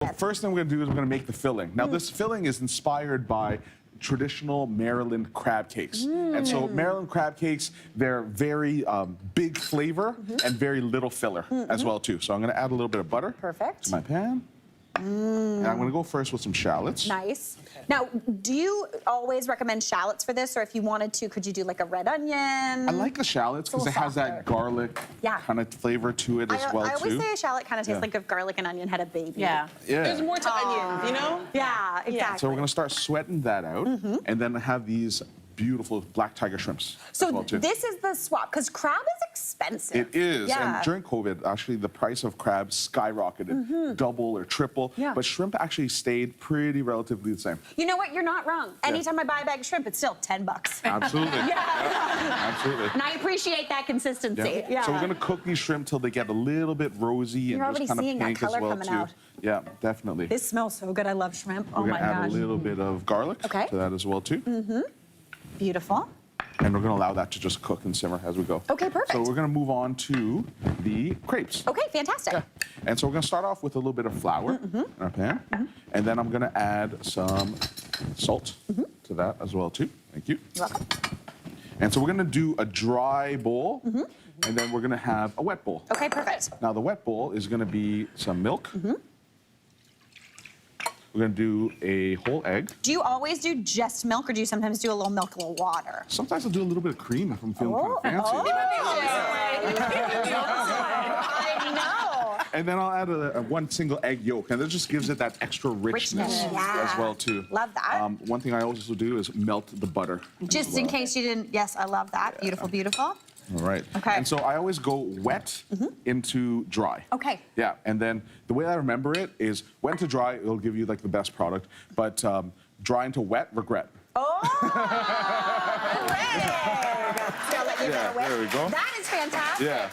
Well, first thing we're going to do is we're going to make the filling. Now, this filling is inspired by traditional Maryland crab cakes. And so Maryland crab cakes, they're very big flavor and very little filler as well, too. So I'm going to add a little bit of butter to my pan. And I'm going to go first with some shallots. Nice. Okay. Now, do you always recommend shallots for this? Or if you wanted to, could you do like a red onion? I like the shallots because it has that garlic kind of flavor to it as well, too. I always say a shallot kind of tastes like if garlic and onion had a baby. Yeah. There's more to onions, you know? Yeah, exactly. So we're going to start sweating that out and then have these beautiful black tiger shrimps. So this is the swap, because crab is expensive. It is, and during COVID, actually, the price of crabs skyrocketed, double or triple, but shrimp actually stayed pretty relatively the same. You know what? You're not wrong. Anytime I buy a bag of shrimp, it's still $10. Absolutely. Absolutely. And I appreciate that consistency. So we're going to cook these shrimp till they get a little bit rosy and just kind of pink as well, too. Yeah, definitely. This smells so good. I love shrimp. Oh We're my going to gosh. add a little bit of garlic to that as well, too. Beautiful. And we're going to allow that to just cook and simmer as we go. Okay, perfect. So we're going to move on to the crepes. Okay, fantastic. And so we're going to start off with a little bit of flour in our pan. And then I'm going to add some salt to that as well, too. Thank you. You're welcome. And so we're going to do a dry bowl, and then we're going to have a wet bowl. Okay, perfect. Now, the wet bowl is going to be some milk. We're going to do a whole egg. Do you always do just milk, or do you sometimes do a little milk, a little water? Sometimes I'll do a little bit of cream if I'm feeling kind of fancy. I know. And then I'll add a one single egg yolk, and that just gives it that extra richness as well, too. Love that. One thing I also do is melt the butter. Just in case you didn't, yes, I love that. Beautiful, beautiful. All right. Okay. And so I always go wet into dry. Okay. Yeah, and then the way I remember it is wet to dry, it'll give you like the best product, but dry into wet, regret. Oh! There we go. That is fantastic. Yeah.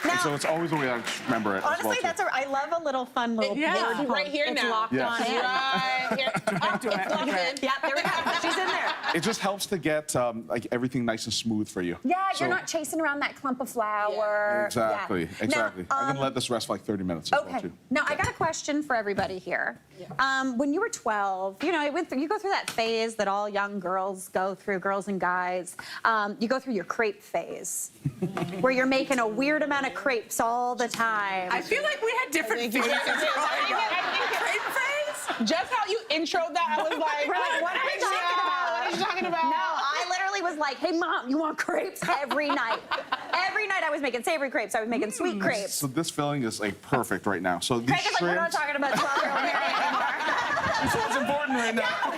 Now, and so it's always the way I remember it. Honestly, as well, I love a little fun little word right here it's now. locked on in. Right here. It's locked in. Yeah, there we go. She's in there. It just helps to get like everything nice and smooth for you. Yeah, you're not chasing around that clump of flour. Exactly, Yeah. exactly. Now, I'm gonna let this rest for like 30 minutes as well, too. Now, I got a question for everybody here. When you were 12, you know, you go through that phase that all young girls go through, girls and guys. You go through your crepe phase, where you're making a weird amount of crepes all the time. I feel like we had different phases. Crepe phase? Just how you introed that, I was like, What are you talking about? What are you talking about? No, I literally was like, hey, Mom, you want crepes? Every night. Every night I was making savory crepes. I was making sweet crepes. So this filling is like perfect right now. So these Craig is like, we're not shrimps. talking about 12-year-old Mary anymore. That's what's important right now.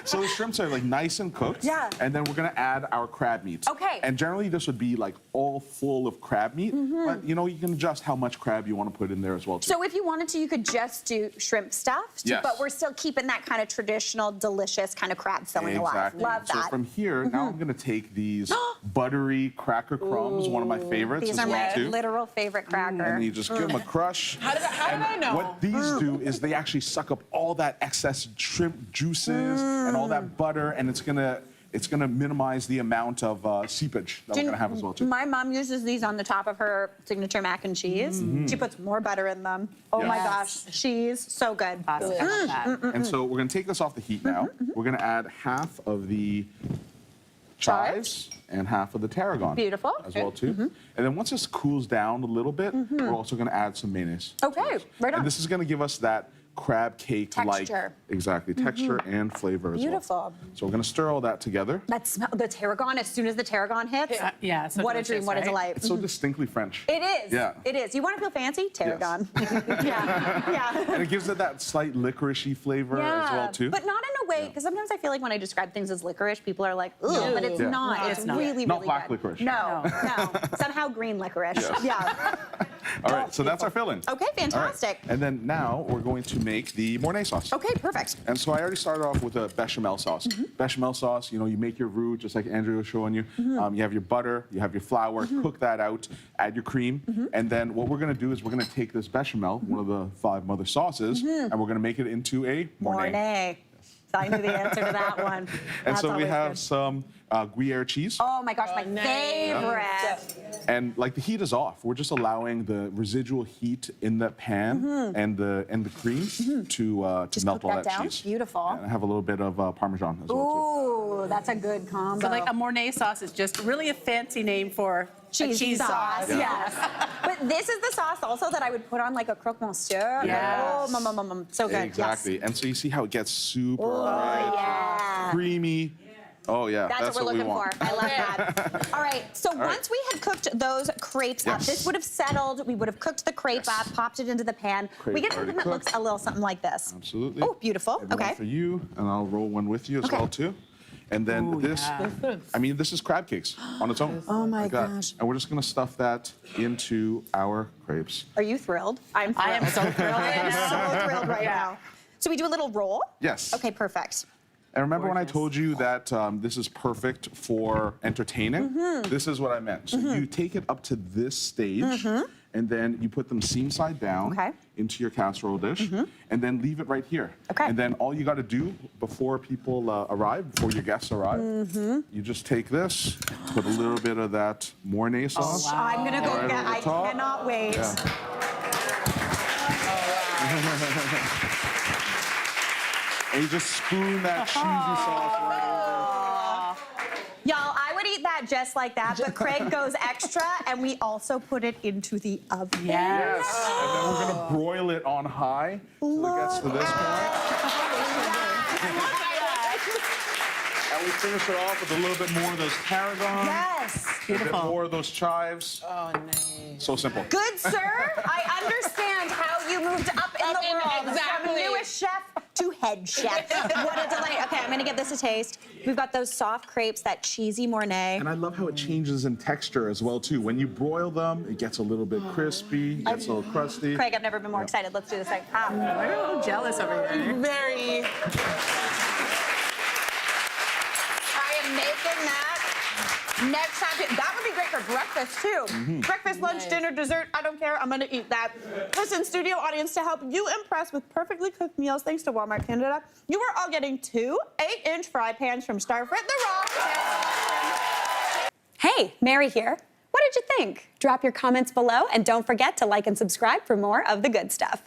So the shrimps are like nice and cooked. Yeah. And then we're gonna add our crab meat. Okay. And generally this would be like all full of crab meat, but you know, you can adjust how much crab you want to put in there as well, too. So if you wanted to, you could just do shrimp stuffed, but we're still keeping that kind of traditional, delicious kind of crab filling alive. Love that. So from here, now I'm gonna take these buttery cracker crumbs, one of my favorites These as are well, my too. literal favorite cracker. And you just give them a crush. How did I know? What these do is they actually suck up all that excess shrimp juices and all that butter, and it's gonna minimize the amount of seepage that we're gonna have as well, too. My mom uses these on the top of her signature mac and cheese. She puts more butter in them. Oh my gosh, cheese, so good. And so we're gonna take this off the heat now. We're gonna add half of the chives and half of the tarragon. Beautiful. As well, too. And then once this cools down a little bit, we're also gonna add some mayonnaise. Okay, right on. And this is gonna give us that crab cake-like texture and flavor as Beautiful. well. So we're gonna stir all that together. That smell, the tarragon, as soon as the tarragon hits, so what a dream, what a delight. It's so distinctly French. It is. Yeah. It is. You want to feel fancy? Tarragon. yeah. And it gives it that slight licorice-y flavor as well, too. But not in a way, because sometimes I feel like when I describe things as licorice, people are like, ugh, but it's not. It's really, really Not black good. licorice. No. Somehow green licorice. Yeah. All right, so that's our filling. Okay, fantastic. And then now we're going to make the Mornay sauce. Okay, perfect. And so I already started off with a bechamel sauce. Bechamel sauce, you know, you make your roux, just like Andrea was showing you. You have your butter, you have your flour, cook that out, add your cream. And then what we're gonna do is we're gonna take this bechamel, one of the 5 mother sauces, and we're gonna make it into a Mornay. I knew the answer to that one. And That's so we always have good. some Gruyere cheese. Oh my gosh, my favorite. And like the heat is off. We're just allowing the residual heat in the pan and the cream to Just melt cook all that that down. cheese. Beautiful. And I have a little bit of Parmesan as well Ooh, that's a good combo. So like a Mornay sauce is just really a fancy name for a cheese sauce. Yes. But this is the sauce also that I would put on like a croque monsieur. Yes. Oh, so too. good. Exactly. Yes. And so you see how it gets super Oh, rich, yeah. creamy. Oh yeah, That's what we're we looking want. for. I love that. All right, so once we had cooked those crepes up, Yes. this would have settled. We would have cooked the crepe Yes. up, popped it into the pan. Crepe We get already something that looks cooked. a little something like this. Absolutely. Oh, beautiful. And one Okay. for you, and I'll roll one with you as Okay. well too. And then this, I mean, this is crab cakes on its own. Oh my like that. gosh. And we're just gonna stuff that into our crepes. Are you thrilled? I'm thrilled. I am so thrilled. I am so thrilled right now. So we do a little roll? Yes. Okay, perfect. And remember when I Gorgeous. told you that this is perfect for entertaining? This is what I meant. So you take it up to this stage, and then you put them seam side down Okay. into your casserole dish, and then leave it right here. Okay. And then all you got to do before people arrive, before your guests arrive, you just take this, put a little bit of that Mornay sauce. wow. I'm gonna go Right get. over the I top. cannot wait. Yeah. And you just spoon that cheesy sauce right over. Y'all, I would eat that just like that, but Craig goes extra, and we also put it into the oven. Yes. Yes. And then we're gonna broil it on high till it gets to this point. And we finish it off with a little bit more of those tarragon, Yes. a bit more of those chives. Oh, nice. So simple. Good, sir. I understand how you moved up in the world Exactly. from newest chef to head chef. What a delight. Okay, I'm gonna give this a taste. We've got those soft crepes, that cheesy Mornay. And I love how it changes in texture as well too. When you broil them, it gets a little bit crispy, gets a little crusty. Craig, I've never been more excited. Let's do this thing. I'm a little jealous over here. Very. I am making that next time. That would be great for breakfast too. Breakfast, lunch, dinner, dessert. I don't care. I'm gonna eat that. Listen, studio audience, to help you impress with perfectly cooked meals, thanks to Walmart Canada, you are all getting 2 8-inch fry pans from Starfrit the Raw. Hey, Mary here. What did you think? Drop your comments below, and don't forget to like and subscribe for more of the good stuff.